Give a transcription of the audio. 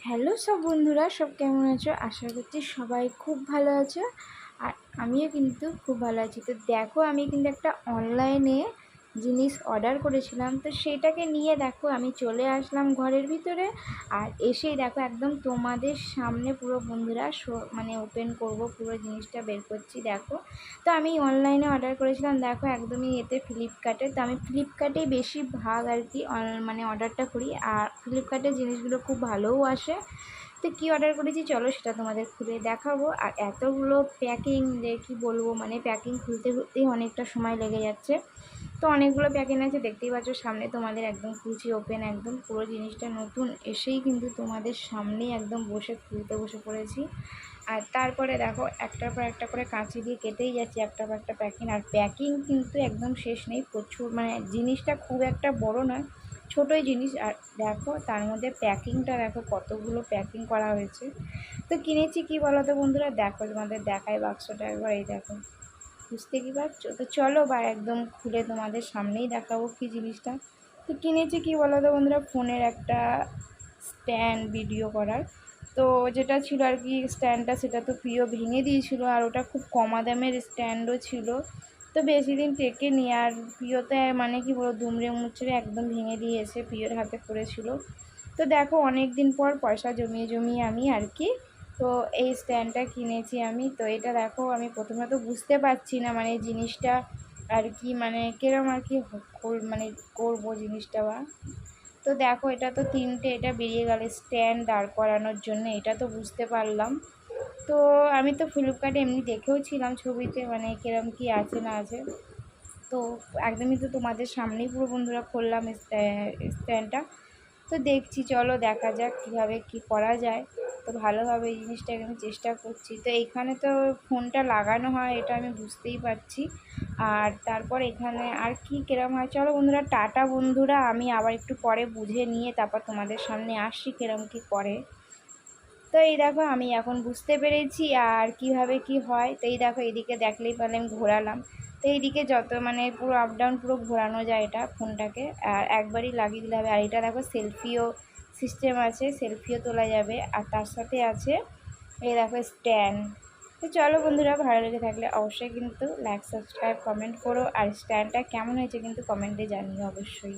Hello সব বন্ধুরা, সব কেমন আছো? আশা করছি সবাই খুব ভালো আছো। আর আমিও কিন্তু খুব ভালো আছি। তো দেখো, আমি কিন্তু একটা অনলাইনে জিনিস অর্ডার করেছিলাম, তো সেটাকে নিয়ে দেখো আমি চলে আসলাম ঘরের ভিতরে। আর এসেই দেখো একদম তোমাদের সামনে পুরো বন্ধুরা মানে ওপেন করব, পুরো জিনিসটা বের করছি দেখো। তো আমি অনলাইনে অর্ডার করেছিলাম দেখো, একদমই এতে ফ্লিপকার্টে। তো আমি ফ্লিপকার্টেই বেশি ভাগ আর কি মানে অর্ডারটা করি, আর ফ্লিপকার্টের জিনিসগুলো খুব ভালোও আসে। তো কী অর্ডার করেছি চলো সেটা তোমাদের খুলে দেখাবো। আর এতগুলো প্যাকিং যে কী বলবো, মানে প্যাকিং খুলতে খুলতেই অনেকটা সময় লেগে যাচ্ছে। তো অনেকগুলো প্যাকিং আছে, দেখতেই পাচ্ছ সামনে তোমাদের একদম খুলছি, ওপেন একদম পুরো জিনিসটা নতুন এসেই কিন্তু তোমাদের সামনেই একদম খুলতে বসে পড়েছি। আর তারপরে দেখো একটার পর একটা করে কাঁচি দিয়ে কেটেই যাচ্ছি একটার পর একটা প্যাকিং। আর প্যাকিং কিন্তু একদম শেষ নেই, প্রচুর, মানে জিনিসটা খুব একটা বড় নয়, ছোটোই জিনিস। আর দেখো তার মধ্যে প্যাকিংটা দেখো কতগুলো প্যাকিং করা হয়েছে। তো কিনেছি কি বলো তো বন্ধুরা, দেখো তোমাদের দেখায় বাক্সটা একবার, এই দেখো, বুঝতে কি পারছো? তো চলো বা একদম খুলে তোমাদের সামনেই দেখাবো কি জিনিসটা। তো কিনেছি কি বলো তো বন্ধুরা, ফোনের একটা স্ট্যান্ড ভিডিও করার। তো যেটা ছিল আর কি স্ট্যান্ডটা, সেটা তো প্রিয় ভেঙে দিয়েছিল, আর ওটা খুব কমা দামের স্ট্যান্ডও ছিল। তো বেশি দিন টেকেনি, আর প্রিয়তে মানে কি বলো দুমড়ে মুচড়ে একদম ভেঙে দিয়েছে, প্রিয়র হাতে পড়েছিল। তো দেখো অনেক দিন পর পয়সা জমিয়ে জমিয়ে আমি আর কি তো এই স্ট্যান্ডটা কিনেছি আমি। তো এটা দেখো আমি প্রথমে তো বুঝতে পারছি না মানে জিনিসটা আর কি, মানে কিরম আর কি মানে করবো জিনিসটা বা। তো দেখো এটা তো তিনটে এটা বেরিয়ে গেল স্ট্যান্ড দাঁড় করানোর জন্য, এটা তো বুঝতে পারলাম। তো আমি তো ফ্লিপকার্টে এমনি দেখেও ছিলাম ছবিতে, মানে কিরম কি আছে না আছে। তো একদমই তো তোমাদের সামনেই পুরো বন্ধুরা খুললাম স্ট্যান্ডটা। তো দেখছি, চলো দেখা যাক কীভাবে কি করা যায়। তো ভালোভাবে এই জিনিসটাকে আমি চেষ্টা করছি। তো এইখানে তো ফোনটা লাগানো হয় এটা আমি বুঝতেই পারছি। আর তারপর এখানে আর কি কিরম হয়, চলো বন্ধুরা টাটা বন্ধুরা, আমি আবার একটু পরে বুঝে নিয়ে তারপর তোমাদের সামনে আসছি কিরম কি করে। তো এই দেখো আমি এখন বুঝতে পেরেছি আর কিভাবে কি হয়। তো এই দেখো এদিকে দেখলেই পেলে আমি ঘোরালাম। তো এইদিকে যত মানে পুরো আপ ডাউন পুরো ঘোরানো যায় এটা ফোনটাকে, আর একবারই লাগিয়ে দিলে হবে। আর এটা দেখো সেলফিও সিস্টেম আছে, সেলফিও তোলা যাবে। আর তার সাথে আছে এই দেখো স্ট্যান্ড। তো চলো বন্ধুরা, ভালো লেগে থাকলে অবশ্যই কিন্তু লাইক সাবস্ক্রাইব কমেন্ট করো। আর স্ট্যান্ডটা কেমন হয়েছে কিন্তু কমেন্টে জানিও অবশ্যই।